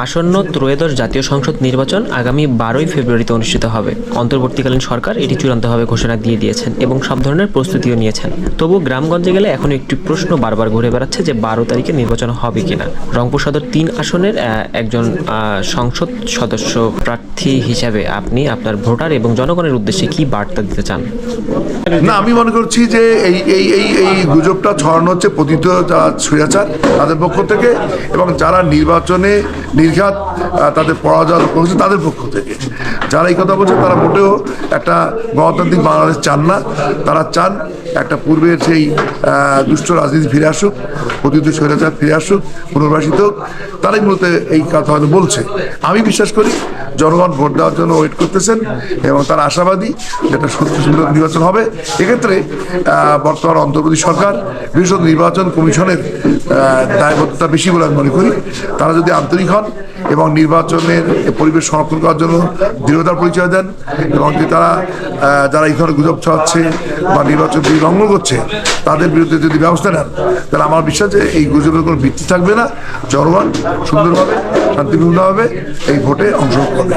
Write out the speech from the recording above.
আসন্ন ত্রয়োদশ জাতীয় সংসদ নির্বাচন আগামী 12ই ফেব্রুয়ারিতে অনুষ্ঠিত হবে। অন্তর্বর্তীকালীন সরকার এটি চূড়ান্তভাবে ঘোষণা দিয়ে দিয়েছেন এবং সব ধরনের প্রস্তুতিও নিয়েছেন। তবু গ্রামগঞ্জে গেলে এখন একটি প্রশ্ন বারবার ঘুরে বেড়াচ্ছে যে 12 তারিখে নির্বাচন হবে কিনা। রংপুর সদর 3 আসনের একজন সংসদ সদস্য প্রার্থী হিসাবে আপনি আপনার ভোটার এবং জনগণের উদ্দেশ্যে কি বার্তা দিতে চান? না, আমি মনে করছি যে এই এই এই এই গুজবটা ছড়ানো হচ্ছে পতিত যারা স্বৈরাচার তাদের পক্ষ থেকে এবং যারা নির্বাচনে নির্ঘাত তাদের পরাজয় করছে তাদের পক্ষ থেকে। যারা এই কথা বলছে তারা মোটেও একটা গণতান্ত্রিক বাংলাদেশ চান না। তারা চান একটা পূর্বের সেই দুষ্ট রাজনীতি ফিরে আসুক, পতিত স্বৈরাচার ফিরে আসুক, পুনর্বাসিত হোক। তারাই মূলত এই কথা হয়তো বলছে। আমি বিশ্বাস করি জনগণ ভোট দেওয়ার জন্য ওয়েট করতেছেন এবং তারা আশাবাদী যেটা সুন্দর নির্বাচন হবে। এক্ষেত্রে বর্তমান অন্তর্বর্তী সরকার বিশেষত নির্বাচন কমিশনের দায়বদ্ধতা বেশি বলে আমি মনে করি। তারা যদি আন্তরিক হন এবং নির্বাচনের পরিবেশ সংরক্ষণ করার জন্য দৃঢ়তার পরিচয় দেন এবং যে তারা যারা এই ধরনের গুজব ছড়াচ্ছে বা নির্বাচন লঙ্ঘন করছে তাদের বিরুদ্ধে যদি ব্যবস্থা নেন, তাহলে আমার বিশ্বাস যে এই গুজবের কোনো ভিত্তি থাকবে না। জনগণ সুন্দরভাবে শান্তিপূর্ণভাবে এই ভোটে অংশগ্রহণ করবে।